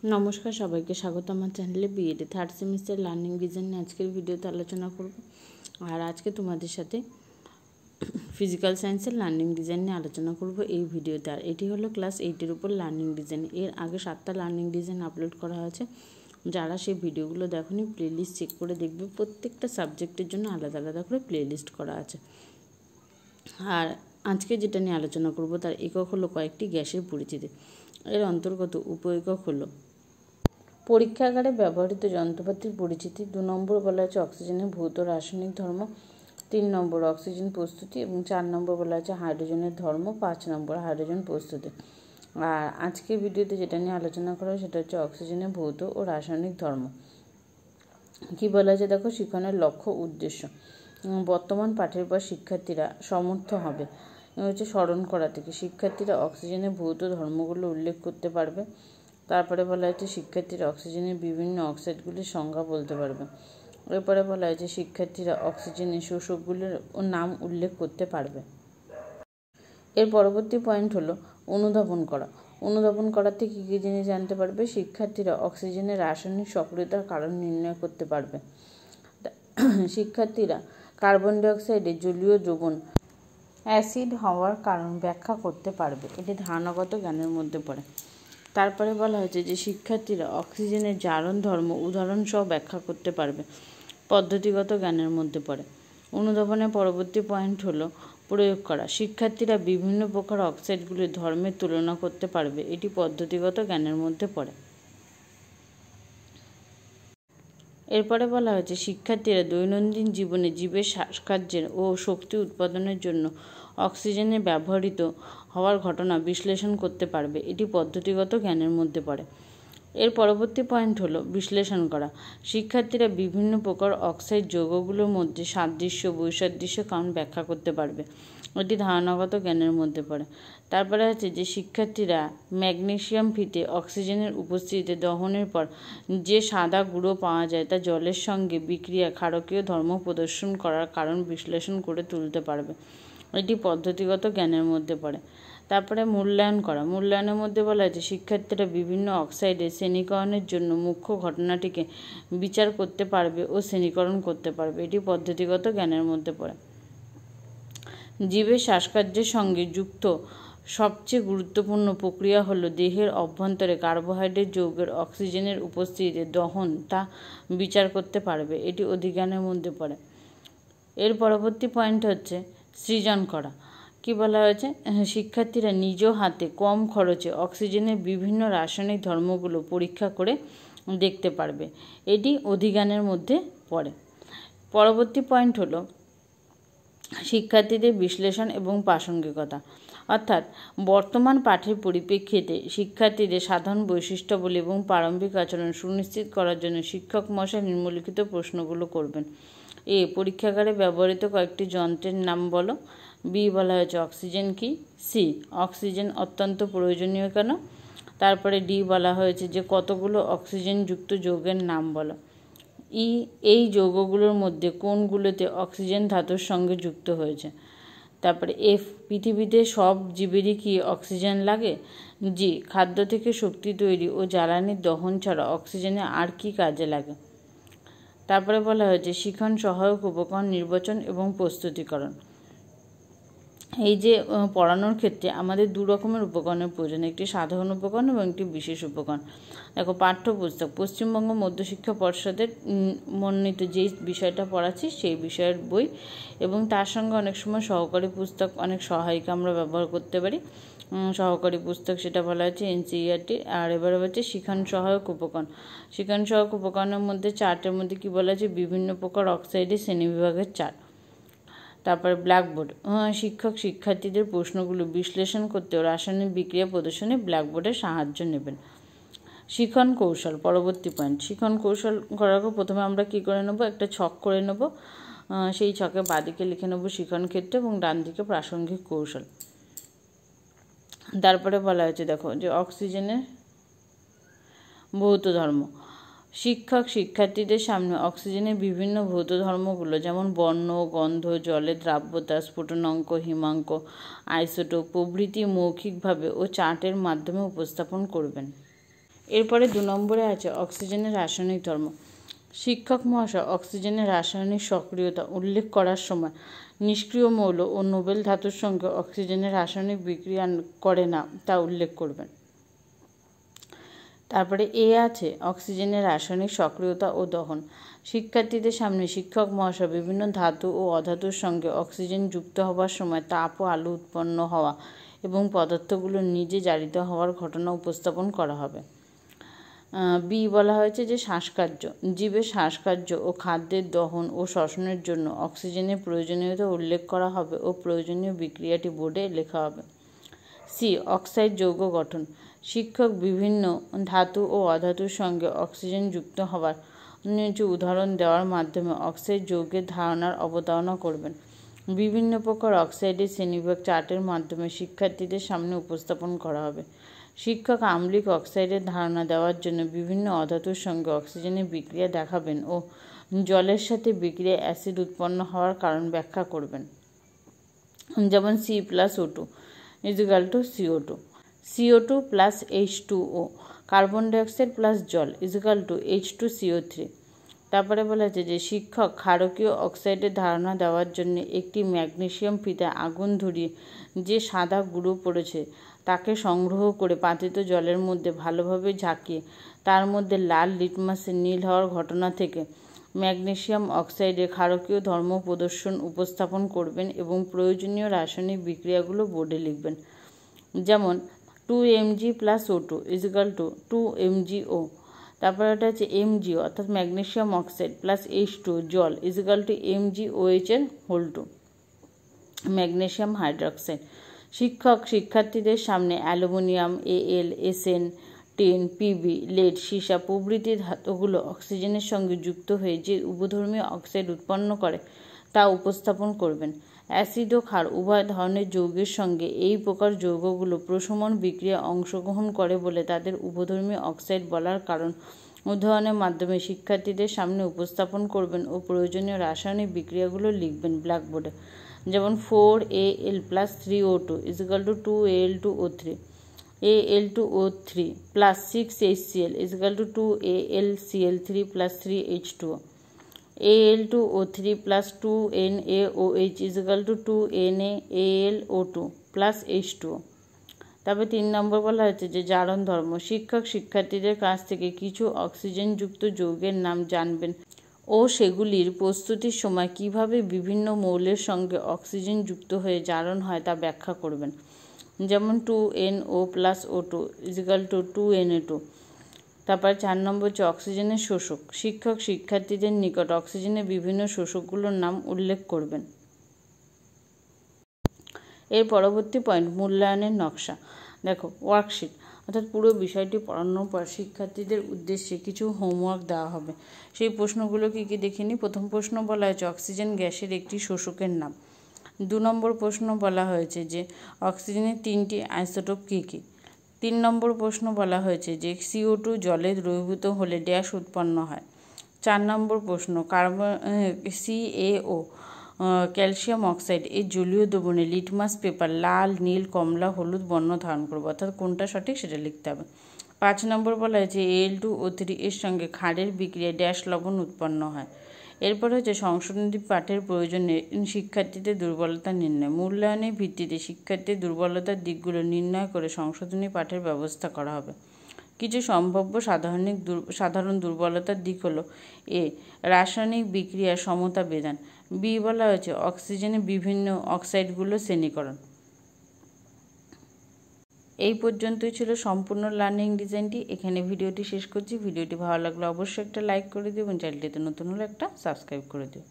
নমস্কার, সবাইকে স্বাগত আমার চ্যানেলে। বিএডে থার্ড সেমিস্টার লার্নিং ডিজাইন নিয়ে আজকের ভিডিওতে আলোচনা করব। আর আজকে তোমাদের সাথে ফিজিক্যাল সায়েন্সের লার্নিং ডিজাইন নিয়ে আলোচনা করব এই ভিডিওতে। আর এটি হলো ক্লাস 8-এর উপর লার্নিং ডিজাইন। এর আগে 7টা লার্নিং ডিজাইন আপলোড করা হয়েছে। যারা সেই ভিডিওগুলো দেখোনি প্লেলিস্ট চেক করে দেখবে। প্রত্যেকটা সাবজেক্টের জন্য আলাদা আলাদা করে প্লেলিস্ট করা আছে। আর আজকে যেটা নিয়ে আলোচনা করব তার একক হলো কয়েকটি গ্যাসের পরিচিতি। এর অন্তর্গত উপ-একক হলো পরীক্ষাগারে ব্যবহৃত যন্ত্রপাতির পরিচিতি। 2 নম্বর বলা হচ্ছে অক্সিজেনের ভৌত রাসায়নিক ধর্ম। 3 নম্বর অক্সিজেন প্রস্তুতি এবং 4 নম্বর বলা হচ্ছে হাইড্রোজেনের ধর্ম। 5 নম্বর হাইড্রোজেন প্রস্তুতি। আর আজকে ভিডিওতে যেটা নিয়ে আলোচনা করা হয় সেটা হচ্ছে অক্সিজেনের ভৌত ও রাসায়নিক ধর্ম। কি বলা হয়েছে দেখো, শিক্ষণের লক্ষ্য উদ্দেশ্য। বর্তমান পাঠের পর শিক্ষার্থীরা সমর্থ হবে হচ্ছে স্মরণ করা থেকে শিক্ষার্থীরা অক্সিজেনের ভৌত ধর্মগুলো উল্লেখ করতে পারবে। তারপরে বলা হয়েছে শিক্ষার্থীরা অক্সিজেনের বিভিন্ন অক্সাইডগুলির সংজ্ঞা বলতে পারবে। এরপরে বলা হয়েছে শিক্ষার্থীরা অক্সিজেনের শোষকগুলির নাম উল্লেখ করতে পারবে। এর পরবর্তী পয়েন্ট হলো অনুধাবন করা। অনুধাবন করাতে কী কী জিনিস জানতে পারবে? শিক্ষার্থীরা অক্সিজেনের রাসায়নিক সক্রিয়তার কারণ নির্ণয় করতে পারবে। শিক্ষার্থীরা কার্বন ডাইঅক্সাইডের জলীয় দ্রবণ অ্যাসিড হওয়ার কারণ ব্যাখ্যা করতে পারবে। এটি ধারণাগত জ্ঞানের মধ্যে পড়ে। তারপরে বলা হয়েছে যে শিক্ষার্থীরা অক্সিজেনের জারণ ধর্ম উদাহরণ সহ ব্যাখ্যা করতে পারবে। পদ্ধতিগত জ্ঞানের মধ্যে পড়ে। অনুধাবনের পরবর্তী পয়েন্ট হলো প্রয়োগ করা। শিক্ষার্থীরা বিভিন্ন প্রকার অক্সাইডগুলির ধর্মের তুলনা করতে পারবে। এটি পদ্ধতিগত জ্ঞানের মধ্যে পড়ে। এরপরে বলা হয়েছে শিক্ষার্থীরা দৈনন্দিন জীবনে জীবের শ্বাসকার্যের ও শক্তি উৎপাদনের জন্য অক্সিজেনের ব্যবহৃত হওয়ার ঘটনা বিশ্লেষণ করতে পারবে। এটি পদ্ধতিগত জ্ঞানের মধ্যে পড়ে। এর পরবর্তী পয়েন্ট হলো বিশ্লেষণ করা। শিক্ষার্থীরা বিভিন্ন প্রকার অক্সাইড যৌগগুলোর মধ্যে সাদৃশ্য বৈসাদৃশ্য কারণ ব্যাখ্যা করতে পারবে। এটি ধারণাগত জ্ঞানের মধ্যে পড়ে। তারপরে আছে যে শিক্ষার্থীরা ম্যাগনেসিয়াম ফিতে অক্সিজেনের উপস্থিতিতে দহনের পর যে সাদা গুঁড়ো পাওয়া যায় তা জলের সঙ্গে বিক্রিয়া ক্ষারকীয় ধর্ম প্রদর্শন করার কারণ বিশ্লেষণ করে তুলতে পারবে। এটি পদ্ধতিগত জ্ঞানের মধ্যে পড়ে। তারপরে মূল্যায়ন করা। মূল্যায়নের মধ্যে বলা হয়েছে শিক্ষার্থীরা বিভিন্ন অক্সাইডের শ্রেণীকরণের জন্য মুখ্য ঘটনাটিকে বিচার করতে পারবে ও শ্রেণীকরণ করতে পারবে। এটি পদ্ধতিগত জ্ঞানের মধ্যে পড়ে। জীবের শ্বাসকার্যের সঙ্গে যুক্ত সবচেয়ে গুরুত্বপূর্ণ প্রক্রিয়া হলো দেহের অভ্যন্তরে কার্বোহাইড্রেট যৌগের অক্সিজেনের উপস্থিতিতে দহন তা বিচার করতে পারবে। এটি অধিজ্ঞানের মধ্যে পড়ে। এর পরবর্তী পয়েন্ট হচ্ছে সৃজন করা। কি বলা হয়েছে? শিক্ষার্থীরা নিজ হাতে কম খরচে অক্সিজেনের বিভিন্ন রাসায়নিক ধর্মগুলো পরীক্ষা করে দেখতে পারবে। এটি অধিজ্ঞানের মধ্যে পড়ে। পরবর্তী পয়েন্ট হলো শিক্ষার্থীদের বিশ্লেষণ এবং প্রাসঙ্গিকতা। অর্থাৎ বর্তমান পাঠের পরিপ্রেক্ষিতে শিক্ষার্থীদের সাধারণ বৈশিষ্ট্যাবলী এবং প্রারম্ভিক আচরণ সুনিশ্চিত করার জন্য শিক্ষক মহাশয় নিম্নলিখিত প্রশ্নগুলো করবেন। এ, পরীক্ষাগারে ব্যবহৃত কয়েকটি যন্ত্রের নাম বলো। বি, বলা হয়েছে অক্সিজেন কি। সি, অক্সিজেন অত্যন্ত প্রয়োজনীয় কেন। তারপরে ডি, বলা হয়েছে যে কতগুলো অক্সিজেনযুক্ত যৌগের নাম বলো। ই, এই যৌগগুলোর মধ্যে কোনগুলোতে অক্সিজেন ধাতুর সঙ্গে যুক্ত হয়েছে। তারপরে এফ, পৃথিবীতে সব জীবেরই কি অক্সিজেন লাগে। জি, খাদ্য থেকে শক্তি তৈরি ও জ্বালানির দহন ছাড়া অক্সিজেনে আর কি কাজে লাগে। তারপরে বলা হয়েছে শিখন সহায়ক উপকরণ নির্বাচন এবং প্রস্তুতিকরণ। এই যে পড়ানোর ক্ষেত্রে আমাদের 2 রকমের উপকরণের প্রয়োজন, একটি সাধারণ উপকরণ এবং একটি বিশেষ উপকরণ। দেখো, পাঠ্যপুস্তক পশ্চিমবঙ্গ মধ্যশিক্ষা পর্ষদের মনোনীত যেই বিষয়টা পড়াচ্ছি সেই বিষয়ের বই, এবং তার সঙ্গে অনেক সময় সহকারী পুস্তক অনেক সহায়িকা আমরা ব্যবহার করতে পারি। সহকারী পুস্তক সেটা বলা হচ্ছে এনসিইআরটি। আর এবারে হচ্ছে শিখন সহায়ক উপকরণ। শিখন সহায়ক উপকরণের মধ্যে চার্টের মধ্যে কী বলা হচ্ছে বিভিন্ন প্রকার অক্সাইডের শ্রেণীবিভাগের চার্ট। তারপরে ব্ল্যাকবোর্ড, শিক্ষক শিক্ষার্থীদের প্রশ্নগুলো বিশ্লেষণ করতে ও রাসায়নিক বিক্রিয়া প্রদর্শনে ব্ল্যাকবোর্ডের সাহায্য নেবেন। শিখন কৌশল, পরবর্তী পয়েন্ট। শিখন কৌশল করার পর প্রথমে আমরা কী করে নেব, একটা ছক করে নেব। সেই ছকে বাঁদিকে লিখে নেব শিখন ক্ষেত্র এবং ডান দিকে প্রাসঙ্গিক কৌশল। তারপরে বলা হয়েছে দেখো যে অক্সিজেনের ভৌত ধর্ম। শিক্ষক শিক্ষার্থীদের সামনে অক্সিজেনের বিভিন্ন ভৌত ধর্মগুলো যেমন বর্ণ, গন্ধ, জলের দ্রাব্যতা, স্ফুটনাঙ্ক, হিমাঙ্ক, আইসোটোপ প্রভৃতি মৌখিকভাবে ও চার্টের মাধ্যমে উপস্থাপন করবেন। এরপরে 2 নম্বরে আছে অক্সিজেনের রাসায়নিক ধর্ম। শিক্ষক মহাশয় অক্সিজেনের রাসায়নিক সক্রিয়তা উল্লেখ করার সময় নিষ্ক্রিয় মৌল ও নোবেল ধাতুর সঙ্গে অক্সিজেনের রাসায়নিক বিক্রিয়া করে না তা উল্লেখ করবেন। তারপরে এ আছে অক্সিজেনের রাসায়নিক সক্রিয়তা ও দহন। শিক্ষার্থীদের সামনে শিক্ষক মহাশয় বিভিন্ন ধাতু ও অধাতুর সঙ্গে অক্সিজেন যুক্ত হবার সময় তাপ ও আলো উৎপন্ন হওয়া এবং পদার্থগুলো নিজে জারিত হওয়ার ঘটনা উপস্থাপন করা হবে। বি বলা হয়েছে যে শ্বাসকার্য। জীবের শ্বাসকার্য ও খাদ্যের দহন ও শ্বসনের জন্য অক্সিজেনের প্রয়োজনীয়তা উল্লেখ করা হবে ও প্রয়োজনীয় বিক্রিয়াটি বোর্ডে লেখা হবে। সি অক্সাইড যৌগ গঠন। শিক্ষক বিভিন্ন ধাতু ও অধাতুর সঙ্গে অক্সিজেন যুক্ত হওয়ার উদাহরণ দেওয়ার মাধ্যমে অক্সাইড যৌগের ধারণার অবতারণা করবেন। বিভিন্ন প্রকার অক্সাইডের শ্রেণীবিভাগ চার্টের মাধ্যমে শিক্ষার্থীদের সামনে উপস্থাপন করা হবে। শিক্ষক আম্লিক অক্সাইডের ধারণা দেওয়ার জন্য বিভিন্ন অধাতুর সঙ্গে অক্সিজেনের বিক্রিয়া দেখাবেন ও জলের সাথে বিক্রিয়া অ্যাসিড উৎপন্ন হওয়ার কারণ ব্যাখ্যা করবেন। যেমন C+O2 = CO2, CO2 + H2O, carbon dioxide plus জল H2CO3। তারপরে বলা হয়েছে যে শিক্ষক ক্ষারকীয় অক্সাইডের ধারণা দেওয়ার জন্য একটি ম্যাগনেসিয়াম ফিতায় আগুন ধরিয়ে যে সাদা গুঁড়ো পড়েছে তাকে সংগ্রহ করে পাতিত জলের মধ্যে ভালোভাবে ঝাঁকিয়ে তার মধ্যে লাল লিটমাসের নীল হওয়ার ঘটনা থেকে ম্যাগনেসিয়াম অক্সাইডের ক্ষারকীয় ধর্ম প্রদর্শন উপস্থাপন করবেন এবং প্রয়োজনীয় রাসায়নিক বিক্রিয়াগুলো বোর্ডে লিখবেন। যেমন 2Mg + O2 = 2MgO। তারপরে এটা হচ্ছে MgO অর্থাৎ ম্যাগনেসিয়াম অক্সাইড প্লাস H2 জল MgOH2 ম্যাগনেসিয়াম হাইড্রোক্সাইড। শিক্ষক শিক্ষার্থীদের সামনে aluminium, Al, Sn, tin, Pb, lead, সীসা প্রভৃতি ধাতুগুলো অক্সিজেনের সঙ্গে যুক্ত হয়ে যে উভধর্মী অক্সাইড উৎপন্ন করে তা উপস্থাপন করবেন। অ্যাসিড ও ক্ষার উভয় ধরনের যৌগের সঙ্গে এই প্রকার যৌগগুলো প্রশমন বিক্রিয়ায় অংশগ্রহণ করে বলে তাদের উভধর্মী অক্সাইড বলার কারণ উদাহরণের মাধ্যমে শিক্ষার্থীদের সামনে উপস্থাপন করবেন ও প্রয়োজনীয় রাসায়নিক বিক্রিয়াগুলো লিখবেন ব্ল্যাকবোর্ডে। যেমন 4Al + 3O2 = 2Al2O3, Al2O3 + 6HCl = 2AlCl3 + 3H2O, Al2O3 + 2NaOH = 2NaAlO2 + H2O। তবে 3 নম্বর বলা হয়েছে যে জারণ ধর্ম। শিক্ষক শিক্ষার্থীদের কাছ থেকে কিছু অক্সিজেনযুক্ত যৌগের নাম জানবেন ও সেগুলির প্রস্তুতির সময় কিভাবে বিভিন্ন মৌলের সঙ্গে অক্সিজেন যুক্ত হয়ে জারণ হয় তা ব্যাখ্যা করবেন। যেমন 2NO + O2 = 2Na2। তারপর 4 নম্বর হচ্ছে অক্সিজেনের শোষক। শিক্ষক শিক্ষার্থীদের নিকট অক্সিজেনের বিভিন্ন শোষকগুলোর নাম উল্লেখ করবেন। এর পরবর্তী পয়েন্ট মূল্যায়নের নকশা। দেখো ওয়ার্কশিট অর্থাৎ পুরো বিষয়টি পড়ানোর পর শিক্ষার্থীদের উদ্দেশ্যে কিছু হোমওয়ার্ক দেওয়া হবে। সেই প্রশ্নগুলো কী কী দেখে নিই। প্রথম প্রশ্ন বলা হয়েছে অক্সিজেন গ্যাসের একটি শোষকের নাম। 2 নম্বর প্রশ্ন বলা হয়েছে যে অক্সিজেনের 3টি আইসোটোপ কী কী। 3 নম্বর প্রশ্ন বলা হয়েছে যে CO2 জলে দ্রবীভূত হলে ড্যাশ উৎপন্ন হয়। 4 নম্বর প্রশ্ন CaO ক্যালসিয়াম অক্সাইড এর জলীয় দ্রবণে লিটমাস পেপার লাল, নীল, কমলা, হলুদ বর্ণ ধারণ করবে, অর্থাৎ কোনটা সঠিক সেটা লিখতে হবে। 5 নম্বর বলা হয়েছে Al2O3 এর সঙ্গে ক্ষারের বিক্রিয়ায় ড্যাশ লবণ উৎপন্ন হয়। এরপর হচ্ছে সংশোধনী পাঠের প্রয়োজনে শিক্ষার্থীদের দুর্বলতা নির্ণয়। মূল্যায়নের ভিত্তিতে শিক্ষার্থীর দুর্বলতার দিকগুলো নির্ণয় করে সংশোধনী পাঠের ব্যবস্থা করা হবে। কিছু সম্ভাব্য সাধারণ দুর্বলতার দিক হলো এ রাসায়নিক বিক্রিয়ার সমতা বিধান। বি বলা হয়েছে অক্সিজেনের বিভিন্ন অক্সাইডগুলো শ্রেণীকরণ। এই পর্যন্তই ছিল সম্পূর্ণ লার্নিং ডিজাইনটি। এখানে ভিডিওটি শেষ করছি। ভিডিওটি ভালো লাগলে অবশ্যই একটা লাইক করে দিও এবং চ্যানেলটিতে নতুন হলে একটা সাবস্ক্রাইব করে দিও।